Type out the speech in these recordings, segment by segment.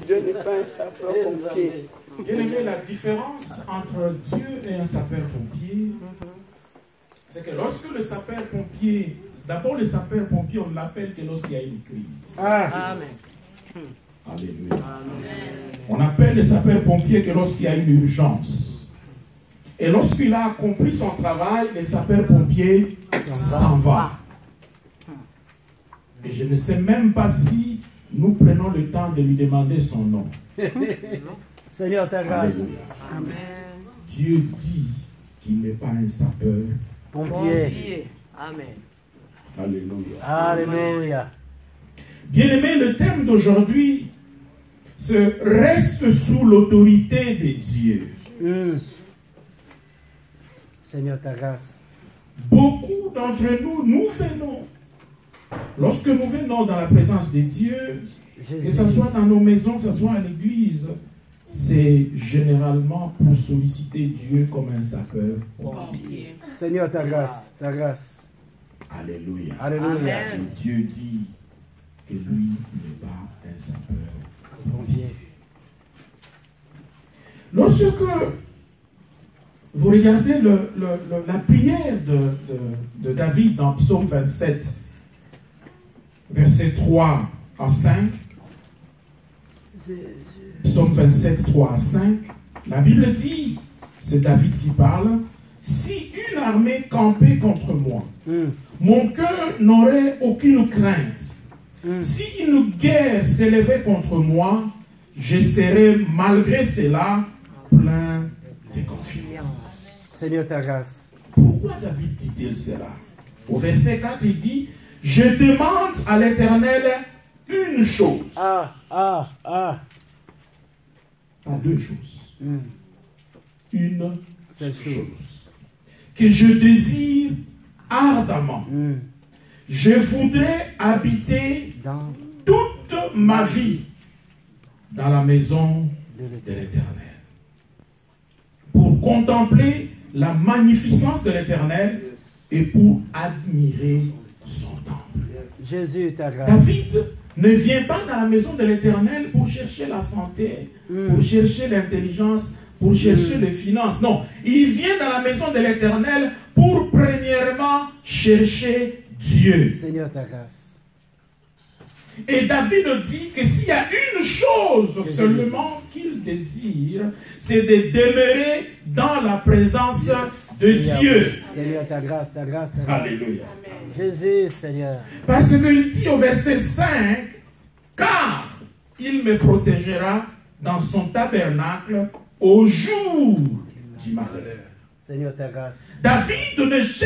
Dieu n'est pas un sapeur-pompier. Bien aimé, la différence entre Dieu et un sapeur-pompier, c'est que lorsque le sapeur-pompier, d'abord le sapeur-pompier, on l'appelle que lorsqu'il y a une crise. Amen. Alléluia. On appelle le sapeur-pompier que lorsqu'il y a une urgence. Et lorsqu'il a accompli son travail, le sapeur-pompier s'en va. Et je ne sais même pas si nous prenons le temps de lui demander son nom. Seigneur, ta grâce. Amen. Dieu dit qu'il n'est pas un sapeur-pompier. Amen. Alléluia. Alléluia. Bien-aimé, le thème d'aujourd'hui reste sous l'autorité de Dieu. Seigneur, ta grâce. Beaucoup d'entre nous, nous venons. Lorsque nous venons dans la présence de Dieu, Jésus. que ce soit dans nos maisons, que ce soit à l'église, c'est généralement pour solliciter Dieu comme un sapeur-pompier. Seigneur, ta grâce. Ta grâce. Alléluia. Alléluia. Et Dieu dit que lui n'est pas un sapeur-pompier. Lorsque vous regardez la prière de David dans Psaume 27, versets 3 à 5, Psaume 27, 3 à 5, la Bible dit, c'est David qui parle, « Si une armée campait contre moi, mon cœur n'aurait aucune crainte. Si une guerre s'élevait contre moi, je serais malgré cela plein de confiance. » Seigneur, ta grâce. Pourquoi David dit-il cela? Au verset 4, il dit, « Je demande à l'Éternel une chose. » Pas deux choses. Une seule chose. Que je désire ardemment. Je voudrais habiter toute ma vie dans la maison de l'Éternel. Pour contempler la magnificence de l'Éternel et pour admirer son temple. Jésus, ta grâce. David ne vient pas dans la maison de l'Éternel pour chercher la santé, pour chercher l'intelligence, pour chercher les finances. Non, il vient dans la maison de l'Éternel pour premièrement chercher Dieu. Seigneur, ta grâce. Et David dit que s'il y a une chose seulement qu'il désire, c'est de demeurer dans la présence de Dieu. Seigneur, ta grâce, ta grâce, ta grâce. Alléluia. Jésus, Seigneur. Parce qu'il dit au verset 5, « Car il me protégera dans son tabernacle au jour du malheur. » Seigneur, ta grâce. David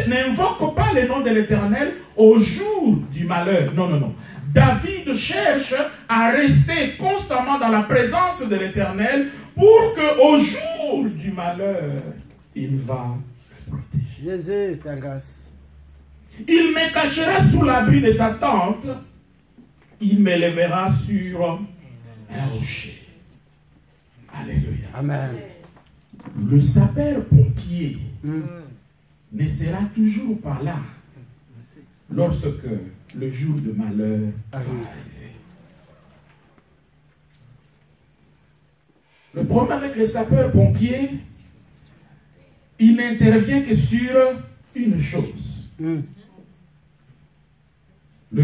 n'invoque pas le nom de l'Éternel au jour du malheur. Non, non, non. David cherche à rester constamment dans la présence de l'Éternel pour qu'au jour du malheur, il va le protéger. Jésus, ta grâce. Il me cachera sous l'abri de sa tente. Il m'élèvera sur un rocher. Alléluia. Amen. Le sapeur-pompier ne sera toujours pas là lorsque le jour de malheur va arriver. Le problème avec les sapeurs-pompiers, il n'intervient que sur une chose. Le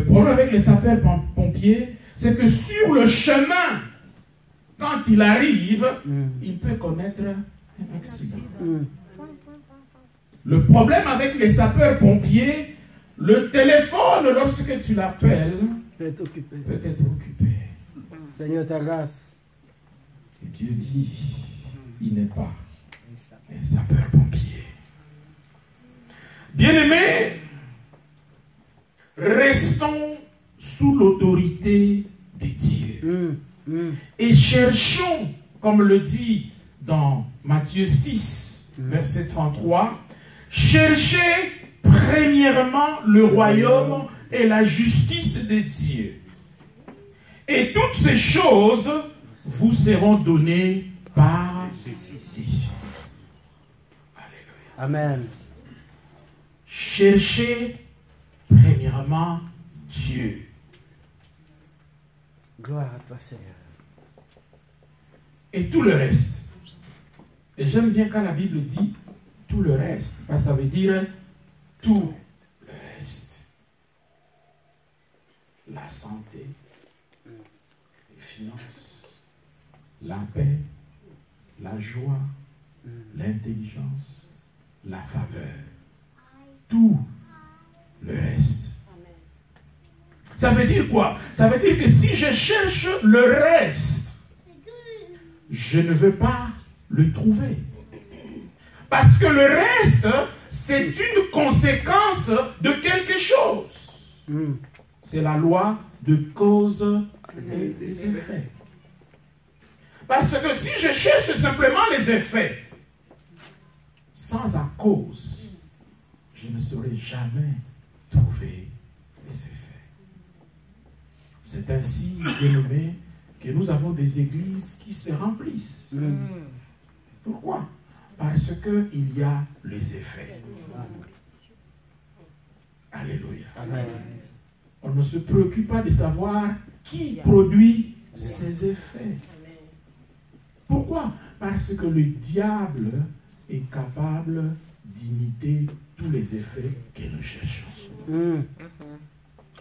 problème avec les sapeurs-pompiers, c'est que sur le chemin, quand il arrive, il peut connaître un accident. Le problème avec les sapeurs-pompiers, le téléphone, lorsque tu l'appelles, peut être occupé. Seigneur, ta grâce. Et Dieu dit, il n'est pas un sapeur-pompier. Bien-aimés, restons sous l'autorité de Dieu. Et cherchons, comme le dit dans Matthieu 6, verset 33, cherchez premièrement le royaume et la justice de Dieu. Et toutes ces choses vous seront données par Dieu. Alléluia. Amen. Cherchez premièrement Dieu Gloire à toi, Seigneur. Et tout le reste. Et j'aime bien quand la Bible dit tout le reste. Ça veut dire tout le reste. La santé, les finances, la paix, la joie, l'intelligence, la faveur. Tout le reste. Ça veut dire quoi? Ça veut dire que si je cherche le reste, je ne veux pas le trouver. Parce que le reste, c'est une conséquence de quelque chose. C'est la loi de cause et des effets. Parce que si je cherche simplement les effets, sans la cause, je ne saurais jamais trouver les effets. C'est ainsi, bien-aimés, que nous avons des églises qui se remplissent. Pourquoi? Parce qu'il y a les effets. Alléluia. Amen. On ne se préoccupe pas de savoir qui produit ces effets. Pourquoi? Parce que le diable est capable d'imiter tous les effets que nous cherchons.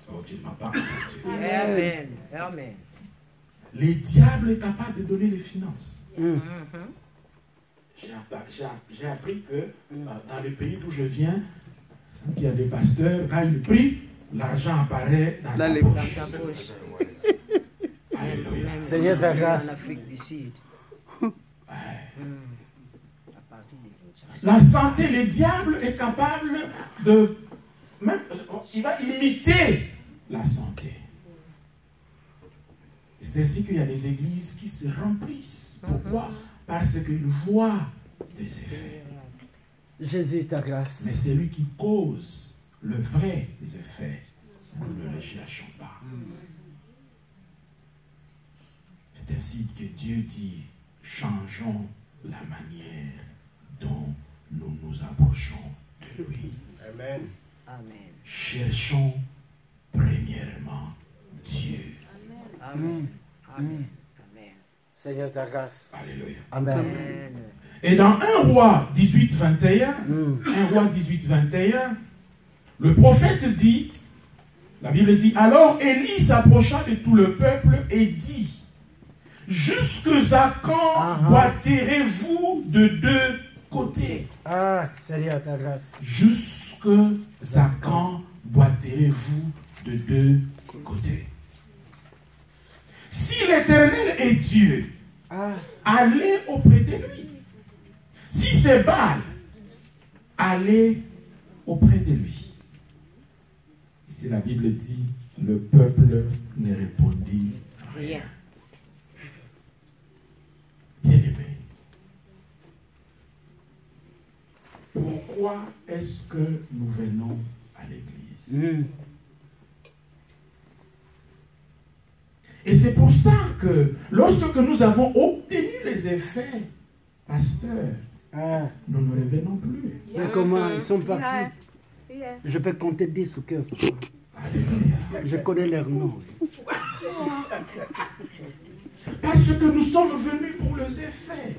Oh, tu ne m'as pas entendu. Amen. Amen. Le diable est capable de donner les finances. J'ai appris que dans le pays d'où je viens, il y a des pasteurs, quand ils prient, l'argent apparaît dans la poche. Alléluia. Seigneur, ta En grâce. Afrique du Sud. La santé, le diable est capable de... Même, il va imiter la santé. C'est ainsi qu'il y a des églises qui se remplissent. Pourquoi? Parce qu'ils voient des effets. Jésus, ta grâce. Mais c'est lui qui cause le vrai des effets. Nous ne les cherchons pas. C'est ainsi que Dieu dit, changeons la manière dont nous nous approchons de lui. Amen. Amen. Cherchons premièrement Dieu. Amen. Amen. Amen. Seigneur, ta grâce. Alléluia. Amen. Amen. Et dans 1 roi 18, 21, 1 roi 18, 21, le prophète dit, la Bible dit, alors Élie s'approcha de tout le peuple et dit, jusqu'à quand boiterez-vous de deux côtés? Ah, Seigneur, ta grâce. Jusqu'à quand boiterez-vous de deux côtés? Si l'Éternel est Dieu, allez auprès de lui. Si c'est Baal, allez auprès de lui. Ici la Bible dit, le peuple ne répondit rien. Bien-aimé, pourquoi est-ce que nous venons à l'église? Et c'est pour ça que lorsque nous avons obtenu les effets, pasteur, nous ne revenons plus. Mais comment ils sont partis? Je peux compter 10 ou 15. Alléluia. Je connais leurs noms. Parce que nous sommes venus pour les effets.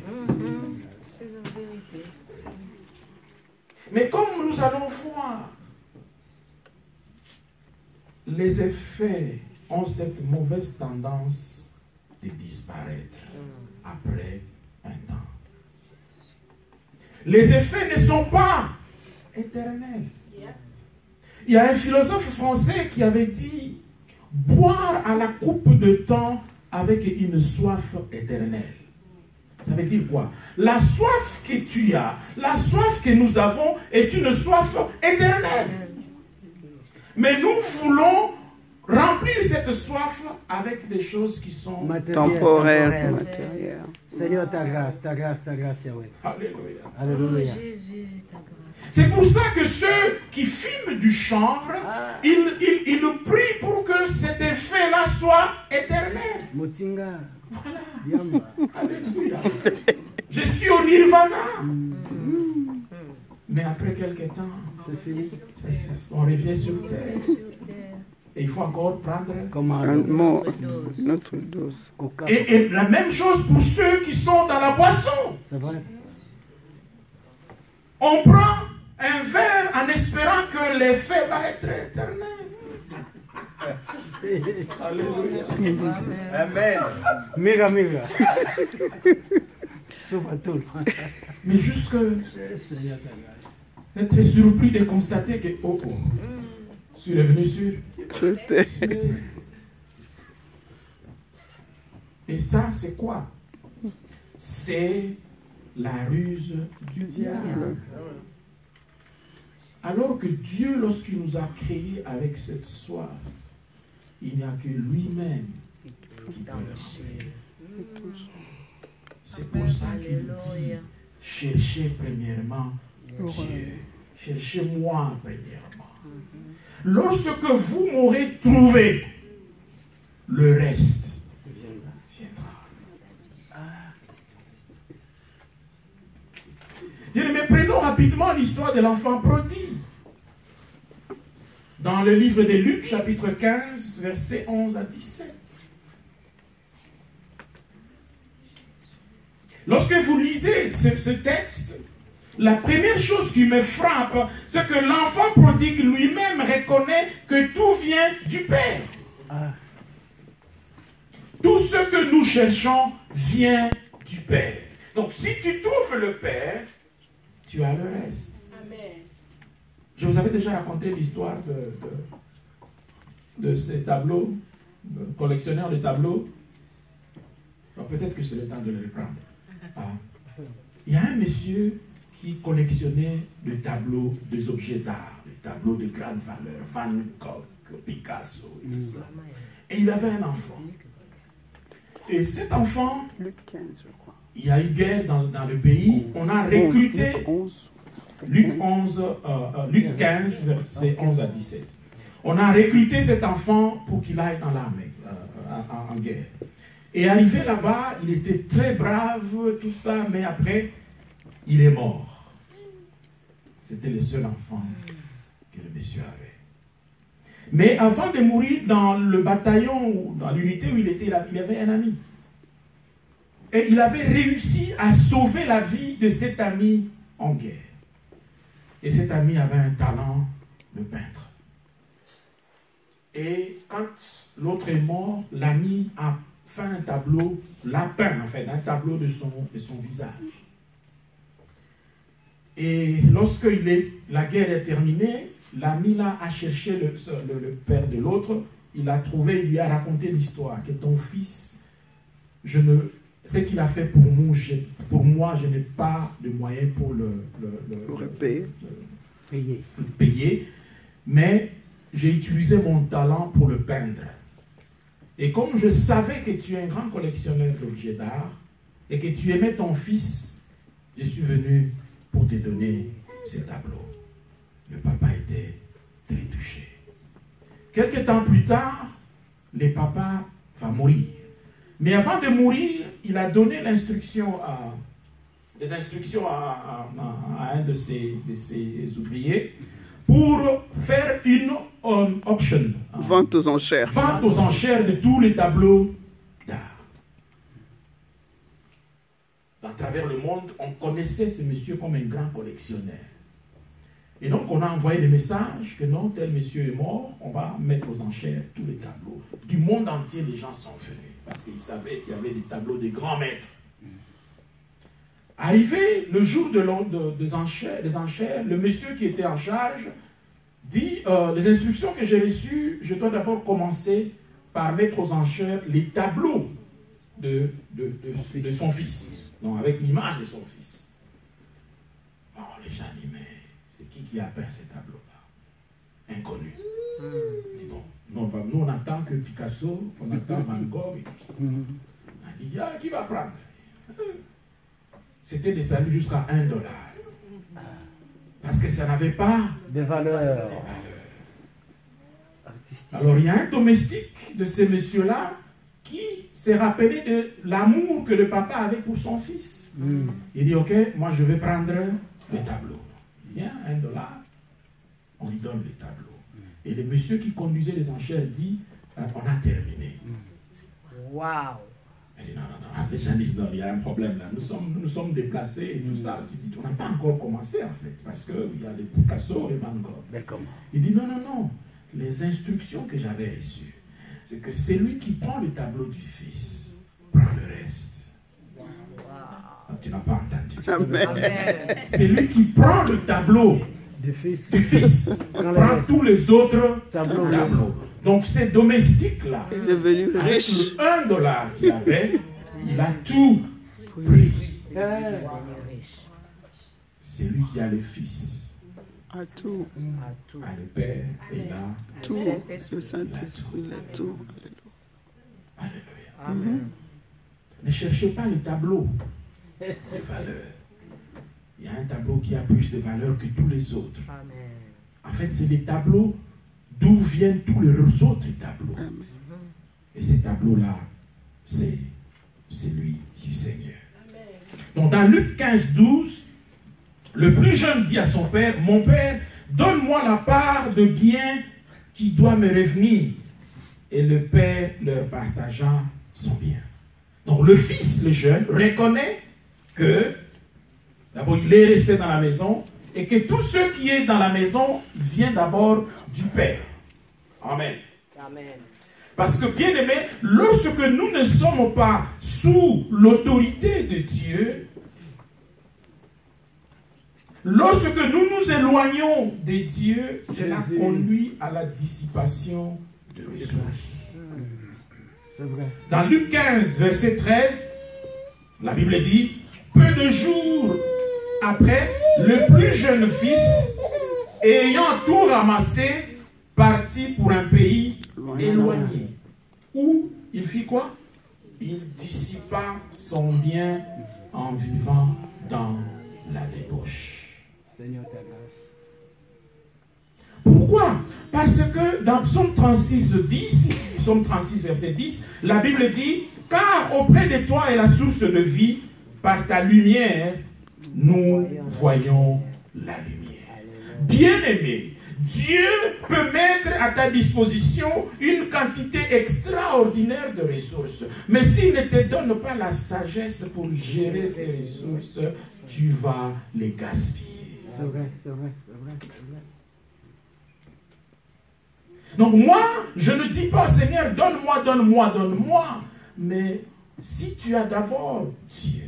Mais comme nous allons voir, les effets ont cette mauvaise tendance de disparaître après un temps. Les effets ne sont pas éternels. Il y a un philosophe français qui avait dit « boire à la coupe de temps avec une soif éternelle ». Ça veut dire quoi? La soif que tu as, la soif que nous avons est une soif éternelle. Mais nous voulons remplir cette soif avec des choses qui sont temporaires. Seigneur, ta grâce, ta grâce, ta grâce, Yahweh. Alléluia. Alléluia. Jésus, ta grâce. C'est pour ça que ceux qui fument du chanvre, ils prient pour que cet effet-là soit éternel. Motinga. Voilà. Yamba. Alléluia. Je suis au nirvana. Mais après quelques temps, C'est fini. on revient sur terre. Et il faut encore prendre une autre dose. Et la même chose pour ceux qui sont dans la boisson. C'est vrai. On prend un verre en espérant que l'effet va être éternel. Alléluia. Amen. Mira, mira. Surtout. Mais jusque être surpris de constater que je suis revenu sur. Et ça, c'est quoi? C'est la ruse du diable. Alors que Dieu, lorsqu'il nous a créés avec cette soif, il n'y a que lui-même qui peut le remplir. C'est pour ça qu'il dit, cherchez premièrement Dieu. Cherchez-moi premièrement. Lorsque vous m'aurez trouvé, le reste viendra. Mais prenons rapidement l'histoire de l'enfant prodigue. Dans le livre de Luc, chapitre 15, versets 11 à 17. Lorsque vous lisez ce texte, la première chose qui me frappe, c'est que l'enfant prodigue lui-même reconnaît que tout vient du Père. Tout ce que nous cherchons vient du Père. Donc si tu trouves le Père, tu as le reste. Amen. Je vous avais déjà raconté l'histoire de ces tableaux, de collectionneurs de tableaux. Peut-être que c'est le temps de le reprendre. Il y a un monsieur qui collectionnait des tableaux, des objets d'art, des tableaux de grande valeur, Van Gogh, Picasso et tout ça. Et il avait un enfant. Et cet enfant, Luc 15, je crois. Il y a eu guerre dans le pays. On a recruté Luc 15, versets 11 à 17. On a recruté cet enfant pour qu'il aille dans l'armée, en guerre. Et arrivé là-bas, il était très brave, tout ça, mais après, il est mort. C'était le seul enfant que le monsieur avait. Mais avant de mourir, dans le bataillon, dans l'unité où il était, il avait un ami. Et il avait réussi à sauver la vie de cet ami en guerre. Et cet ami avait un talent de peintre. Et quand l'autre est mort, l'ami a fait un tableau, l'a peint en fait, un tableau de son visage. Et lorsque la guerre est terminée, l'ami là a cherché le père de l'autre, il l'a trouvé, il lui a raconté l'histoire, que ton fils, ce qu'il a fait pour moi, je n'ai pas de moyens pour le payer. Mais j'ai utilisé mon talent pour le peindre. Et comme je savais que tu es un grand collectionneur d'objets d'art et que tu aimais ton fils, je suis venu pour te donner ces tableaux. Le papa était très touché. Quelques temps plus tard, le papa va mourir. Mais avant de mourir, il a donné des instructions à un de ses ouvriers pour faire une auction. Vente aux enchères. Vente aux enchères de tous les tableaux d'art. À travers le monde, on connaissait ce monsieur comme un grand collectionneur. Et donc, on a envoyé des messages que non, tel monsieur est mort, on va mettre aux enchères tous les tableaux. Du monde entier, les gens sont venus parce qu'ils savaient qu'il y avait des tableaux des grands maîtres. Arrivé le jour des enchères, le monsieur qui était en charge dit les instructions que j'ai reçues, je dois d'abord commencer par mettre aux enchères les tableaux de son fils, donc avec l'image de son fils. Oh, les gens disent, mais c'est qui a peint ces tableaux-là? Inconnu. Dis donc, nous on attend que Picasso, on attend Van Gogh et tout ça. On dit, qui va prendre? C'était des saluts jusqu'à $1. Parce que ça n'avait pas de valeur. Alors il y a un domestique de ces messieurs-là qui s'est rappelé de l'amour que le papa avait pour son fils. Il dit, ok, moi je vais prendre les tableaux. Il vient, $1, on lui donne les tableaux. Et le monsieur qui conduisait les enchères dit, on a terminé. Wow. Elle dit, non, non, non. Les gens disent, non, il y a un problème là. Nous sommes déplacés et tout ça. Tu dis, on n'a pas encore commencé en fait. Parce qu'il y a les Picasso et Van Gogh. Mais comment? Il dit, non, non, non. Les instructions que j'avais reçues, c'est que celui qui prend le tableau du Fils prend le reste. Wow. Ah, tu n'as pas entendu. Amen. Amen. C'est lui qui prend le tableau Du Fils. du Fils, Quand prend le tous les autres tableau. tableaux. Donc ces domestiques-là, Il est devenu avec riche. le 1 dollar qu'il avait, il a tout pris. C'est lui qui a le Fils, À tout. À tout. a le Père, et il a Tout. Le Saint-Esprit, il est tout. Alléluia. Amen. Ne cherchez pas le tableau de valeur. Il y a un tableau qui a plus de valeur que tous les autres. Amen. En fait, c'est les tableaux d'où viennent tous les autres tableaux. Amen. Et ces tableaux-là, c'est celui du Seigneur. Donc dans Luc 15, 12, le plus jeune dit à son père, mon père, donne-moi la part de bien qui doit me revenir. Et le père leur partagea son bien. Donc le fils, le jeune, reconnaît que, d'abord il est resté dans la maison, et que tout ce qui est dans la maison vient d'abord du Père. Amen. Amen. Parce que, bien aimé, lorsque nous ne sommes pas sous l'autorité de Dieu, lorsque nous nous éloignons de Dieu, cela conduit à la dissipation de ressources. C'est vrai. Dans Luc 15, verset 13, la Bible dit, peu de jours après, le plus jeune fils, ayant tout ramassé, partit pour un pays éloigné. Où il fit quoi? Il dissipa son bien en vivant dans la débauche. Seigneur, ta grâce. Pourquoi? Parce que dans Psaume 36, 10, Psaume 36, verset 10, la Bible dit, car auprès de toi est la source de vie, par ta lumière, nous voyons la lumière. Bien-aimé, Dieu peut mettre à ta disposition une quantité extraordinaire de ressources. Mais s'il ne te donne pas la sagesse pour gérer ces ressources, tu vas les gaspiller. C'est vrai, c'est vrai, c'est vrai, c'est vrai. Donc moi, je ne dis pas, Seigneur, donne-moi, donne-moi, donne-moi. Mais si tu as d'abord Dieu,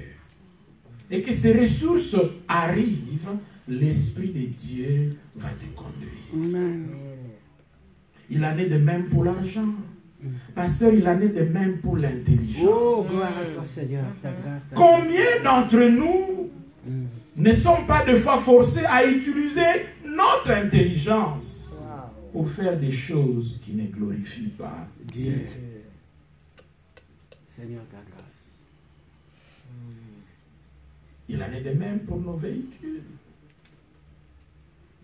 et que ces ressources arrivent, l'Esprit de Dieu va te conduire. Amen. Il en est de même pour l'argent. Pasteur, il en est de même pour l'intelligence. Oh, gloire à toi, Seigneur, ta grâce. Ta Combien d'entre nous ne sont pas de fois forcés à utiliser notre intelligence pour faire des choses qui ne glorifient pas Dieu? Seigneur, ta grâce. Il en est de même pour nos véhicules.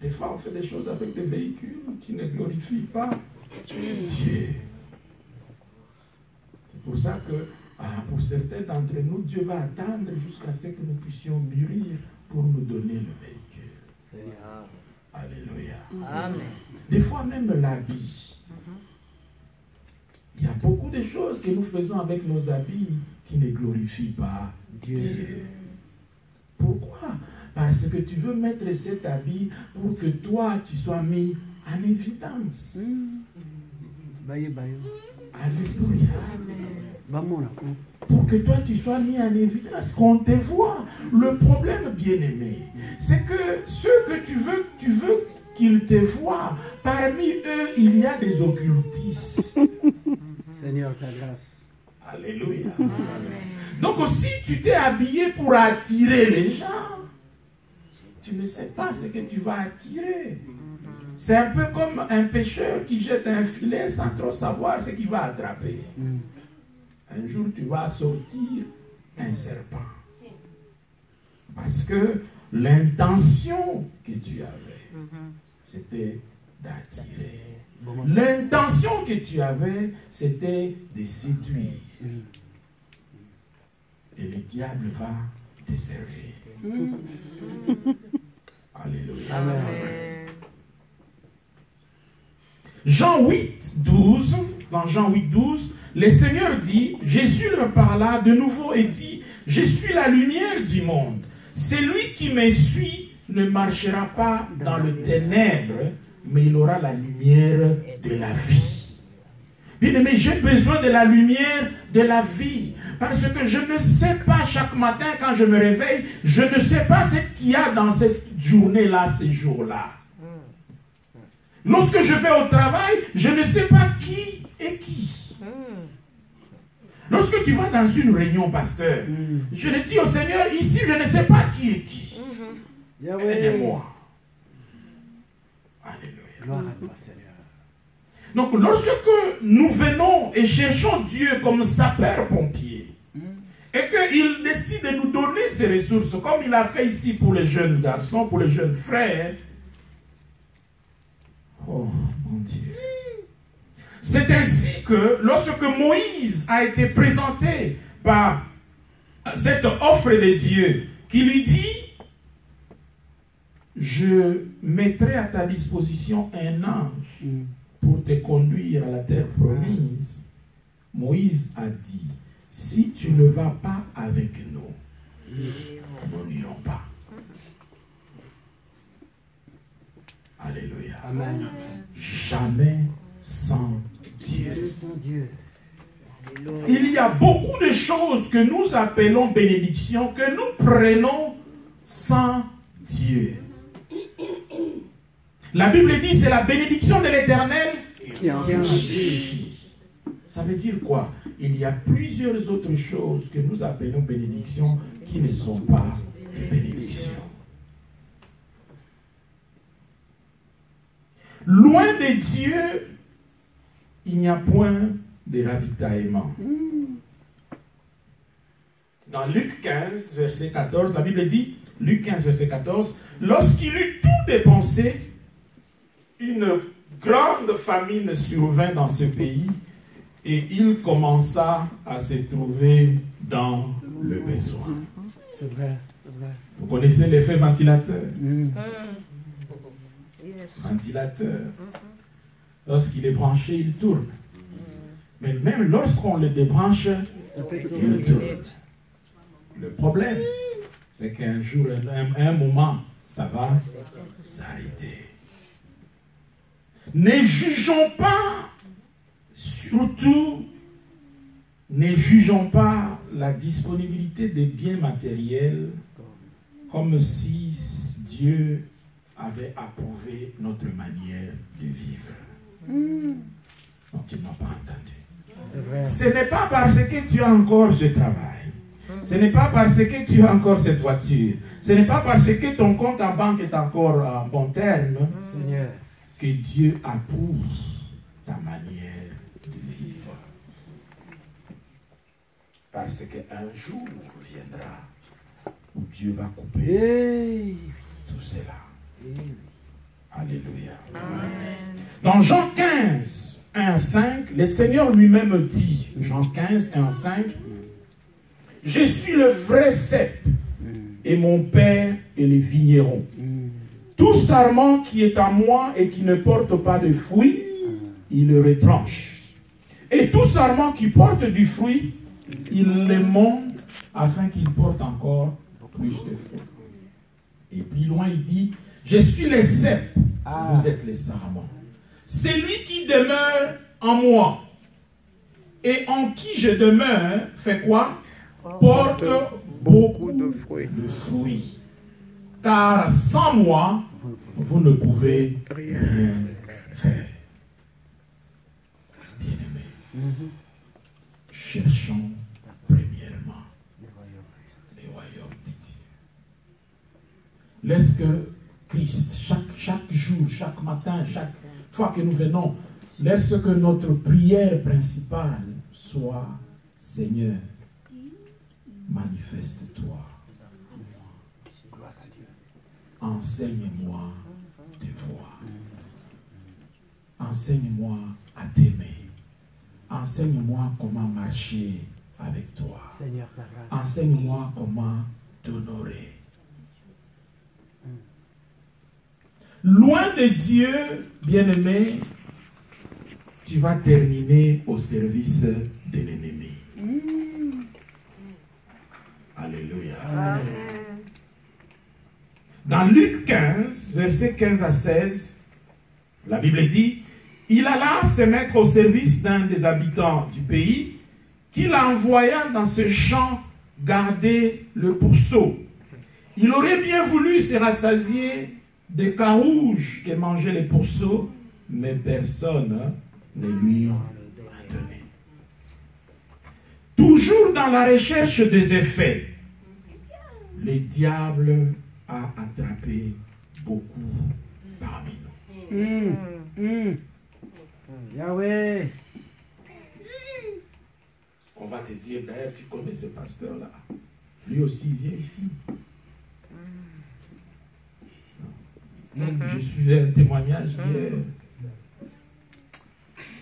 Des fois, on fait des choses avec des véhicules qui ne glorifient pas Dieu. C'est pour ça que, pour certains d'entre nous, Dieu va attendre jusqu'à ce que nous puissions mûrir pour nous donner le véhicule. Seigneur. Alléluia. Amen. Des fois, même l'habit. Il y a beaucoup de choses que nous faisons avec nos habits qui ne glorifient pas Dieu. Dieu. Pourquoi? Parce que tu veux mettre cet habit pour que toi, tu sois mis en évidence. Baye, baye. Alléluia. Vamos là. Pour que toi, tu sois mis en évidence, qu'on te voit. Le problème, bien-aimé, c'est que ceux que tu veux qu'ils te voient, parmi eux, il y a des occultistes. Seigneur, ta grâce. Alléluia. Donc si tu t'es habillé pour attirer les gens, tu ne sais pas ce que tu vas attirer. C'est un peu comme un pêcheur qui jette un filet sans trop savoir ce qu'il va attraper. Un jour, tu vas sortir un serpent. Parce que l'intention que tu avais, c'était d'attirer. L'intention que tu avais, c'était de séduire. Et le diable va te servir. Alléluia. Amen. Jean 8, 12, dans Jean 8, 12, le Seigneur dit, Jésus leur parla de nouveau et dit, je suis la lumière du monde. Celui qui me suit ne marchera pas dans le ténèbre, mais il aura la lumière de la vie. Bien-aimé, j'ai besoin de la lumière de la vie. Parce que je ne sais pas chaque matin quand je me réveille, je ne sais pas ce qu'il y a dans cette journée-là, ces jours-là. Lorsque je vais au travail, je ne sais pas qui est qui. Lorsque tu vas dans une réunion, pasteur, je le dis au Seigneur, ici je ne sais pas qui est qui. Aidez-moi. Alléluia. Gloire à toi, Seigneur. Donc, lorsque nous venons et cherchons Dieu comme sapeur-pompier, et qu'il décide de nous donner ces ressources, comme il a fait ici pour les jeunes garçons, pour les jeunes frères, oh mon Dieu. C'est ainsi que lorsque Moïse a été présenté par cette offre de Dieu, qui lui dit, je mettrai à ta disposition un ange pour te conduire à la terre promise. Moïse a dit, si tu ne vas pas avec nous, nous n'irons pas. Alléluia. Amen. Jamais sans Dieu. Sans Dieu. Il y a beaucoup de choses que nous appelons bénédictions, que nous prenons sans Dieu. La Bible dit, c'est la bénédiction de l'Éternel qui enrichit. Ça veut dire quoi? Il y a plusieurs autres choses que nous appelons bénédictions qui ne sont pas des bénédictions. Loin de Dieu, il n'y a point de ravitaillement. Dans Luc 15, verset 14, la Bible dit, Luc 15, verset 14, lorsqu'il eut tout dépensé, une grande famine survint dans ce pays et il commença à se trouver dans le besoin. C'est vrai, c'est vrai. Vous connaissez l'effet ventilateur? Ventilateur. Lorsqu'il est branché, il tourne. Mais même lorsqu'on le débranche, il tourne. Le problème, c'est qu'un jour, à un moment, ça va s'arrêter. Ne jugeons pas, surtout, ne jugeons pas la disponibilité des biens matériels comme si Dieu avait approuvé notre manière de vivre. Donc tu ne m'as pas entendu. Ce n'est pas parce que tu as encore ce travail. Ce n'est pas parce que tu as encore cette voiture. Ce n'est pas parce que ton compte en banque est encore en bon terme, Seigneur, que Dieu approuve ta manière de vivre. Parce qu'un jour viendra où Dieu va couper tout cela. Alléluia. Amen. Dans Jean 15, 1 à 5, le Seigneur lui-même dit, Jean 15, 1 à 5, je suis le vrai cep et mon Père est le vigneron. Tout sarment qui est à moi et qui ne porte pas de fruits, il le retranche. Et tout sarment qui porte du fruit, il le monte afin qu'il porte encore plus de fruits. Et plus loin, il dit, je suis le cep, vous êtes les sarments. Celui qui demeure en moi et en qui je demeure, fait quoi? Porte beaucoup de fruits. Car sans moi, vous ne pouvez rien faire. Bien-aimés, cherchons premièrement les royaumes de Dieu. Laisse que Christ, chaque jour, chaque matin, chaque fois que nous venons, laisse que notre prière principale soit, Seigneur, manifeste-toi. Enseigne-moi de voir. Enseigne-moi à t'aimer. Enseigne-moi comment marcher avec toi. Enseigne-moi comment t'honorer. Loin de Dieu, bien-aimé, tu vas terminer au service de l'ennemi. Alléluia. Amen. Dans Luc 15, versets 15 à 16, la Bible dit, il alla se mettre au service d'un des habitants du pays, qu'il envoya dans ce champ garder le pourceau. Il aurait bien voulu se rassasier des carouges que mangeaient les pourceaux, mais personne ne lui a donné. Toujours dans la recherche des effets, le diable a attrapé beaucoup parmi nous. Yahweh. On va te dire, d'ailleurs, tu connais ce pasteur-là. Lui aussi, il vient ici. Je suivais un témoignage hier.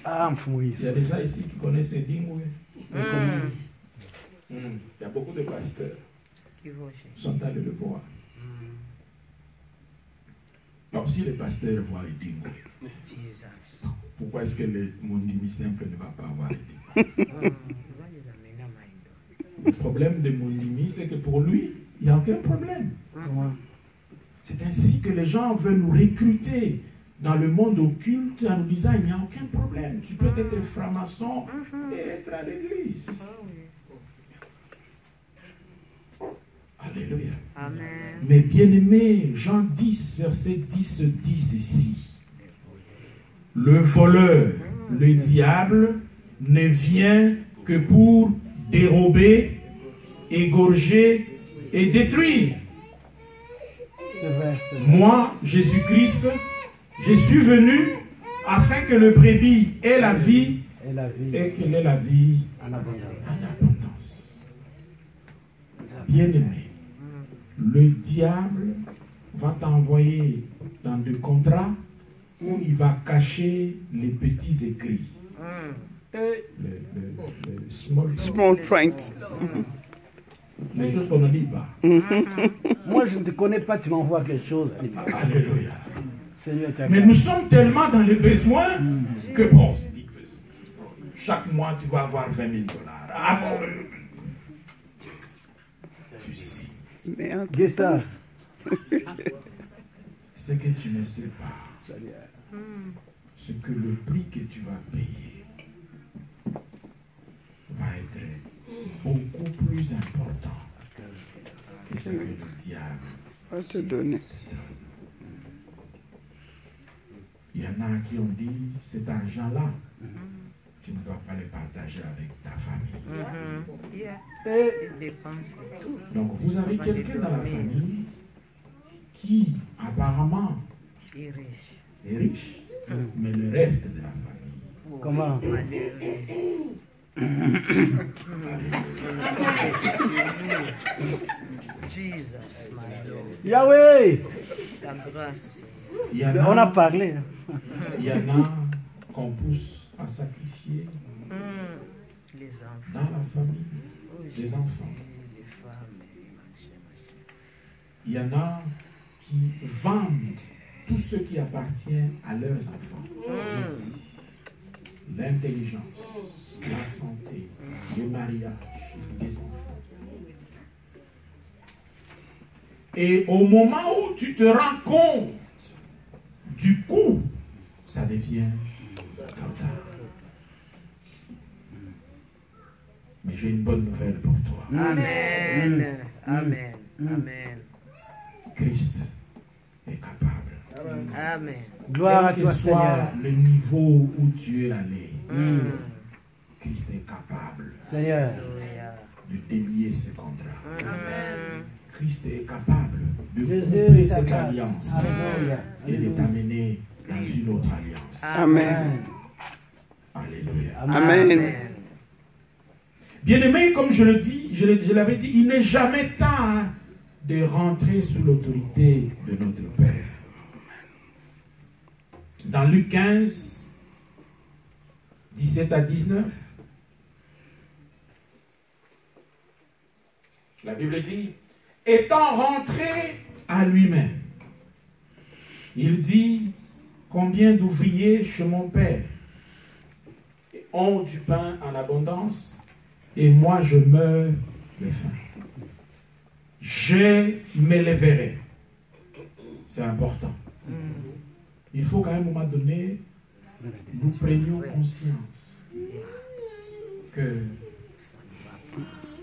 Ah, il y a des gens ici qui connaissent ces Dingwe. Il y a beaucoup de pasteurs qui sont allés le voir. Donc, si les pasteurs voient les Dingwe, pourquoi est-ce que le Mondimi simple ne va pas avoir les Dingwe? Le problème de Mondimi, c'est que pour lui, il n'y a aucun problème. C'est ainsi que les gens veulent nous recruter dans le monde occulte en nous disant il n'y a aucun problème. Tu peux être franc-maçon et être à l'église. Alléluia. Amen. Mais bien aimé, Jean 10, verset 10 dit ceci. Le voleur, le diable, ne vient que pour dérober, égorger et détruire. Vrai. Moi, Jésus-Christ, je suis venu afin que le brebis ait la vie et qu'il ait la vie en abondance. Bien-aimé, le diable va t'envoyer dans des contrats où il va cacher les petits écrits. Le small print. Les choses qu'on ne lit pas. Moi, je ne te connais pas, tu m'envoies quelque chose. Alléluia. Seigneur, mais nous sommes tellement dans les besoins que bon, chaque mois tu vas avoir 20 000 $. Ah bon, tu sais. ça. Ce que tu ne sais pas, c'est que le prix que tu vas payer va être beaucoup plus important que ce que le diable va te donner. Il y en a qui ont dit, cet argent-là, tu ne dois pas le partager avec ta famille. Donc vous avez quelqu'un dans la famille qui apparemment est riche, mais le reste de la famille. Comment? Yahweh! On a parlé. Il y en a qu'on pousse à sacrifier dans la famille des enfants. Il y en a qui vendent tout ce qui appartient à leurs enfants. L'intelligence, la santé, le mariage, les enfants. Et au moment où tu te rends compte du coup, ça devient trop tard. Mais j'ai une bonne nouvelle pour toi. Amen. Amen. Amen. Christ est capable. Amen. Gloire à Quel toi, que soit Seigneur. le niveau où tu es allé, Christ est capable, Seigneur, de délier ce contrat. Christ est capable de Jésus couper est ta cette grâce. alliance Alléluia. et de t'amener dans une autre alliance. Amen. Alléluia. Amen. Bien-aimé, comme je le dis, je l'avais dit, il n'est jamais temps de rentrer sous l'autorité de notre Père. Dans Luc 15, 17 à 19, la Bible dit, étant rentré à lui-même, il dit, combien d'ouvriers chez mon Père ont du pain en abondance et moi je meurs de faim. Je m'élèverai. C'est important. Il faut qu'à un moment donné, nous prenions conscience que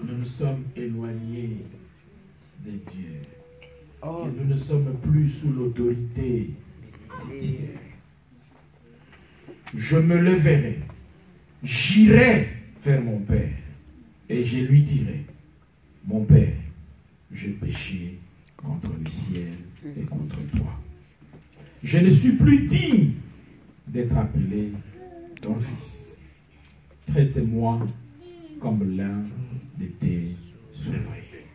nous nous sommes éloignés de Dieu. Que nous ne sommes plus sous l'autorité de Dieu. Je me leverai, j'irai vers mon Père et je lui dirai, mon Père, j'ai péché contre le ciel et contre toi. Je ne suis plus digne d'être appelé ton fils. Traite-moi comme l'un de tes ouvriers.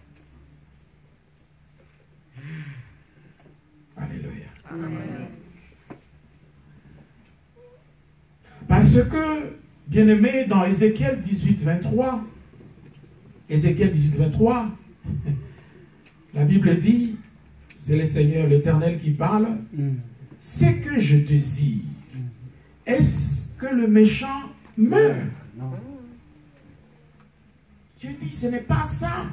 Alléluia. Amen. Parce que, bien-aimé, dans Ézéchiel 18, 23, la Bible dit, c'est le Seigneur, l'Éternel qui parle, c'est que je désire. Est-ce que le méchant meurt? Dieu dit, ce n'est pas ça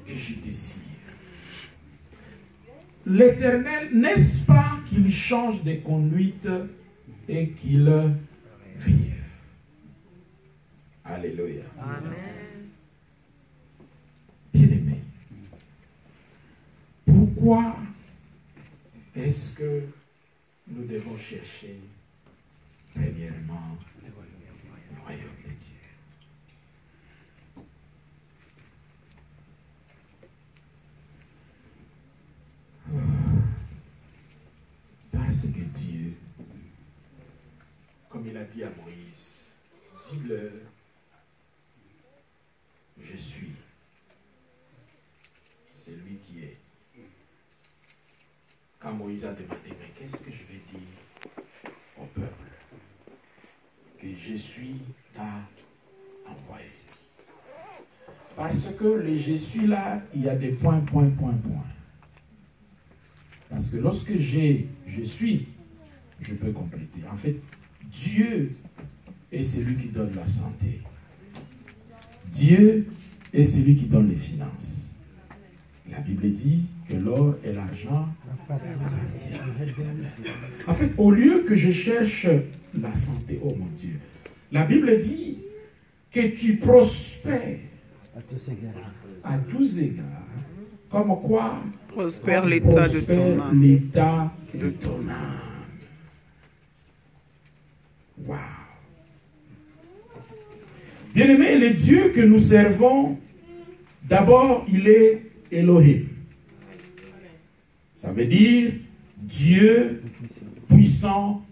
que je désire. L'Éternel, n'est-ce pas qu'il change de conduite et qu'il vive? Alléluia. Amen. Bien-aimé, pourquoi est-ce que nous devons chercher premièrement le royaume de Dieu? Parce que Dieu, comme il a dit à Moïse, dis-leur, je suis celui qui est. Quand Moïse a demandé, mais qu'est-ce que je vais dire au peuple? Que je suis ta envoyé. Parce que le je suis là, il y a des points. Parce que lorsque je suis, je peux compléter. En fait, Dieu est celui qui donne la santé. Dieu est celui qui donne les finances. La Bible dit que l'or et l'argent appartiennent. En fait, au lieu que je cherche la santé, oh mon Dieu, la Bible dit que tu prospères à tous égards. Comme quoi? Prospère l'état de ton âme. L'état de ton âme. Wow. Bien-aimé, le Dieu que nous servons, d'abord, il est Elohim. Ça veut dire Dieu puissant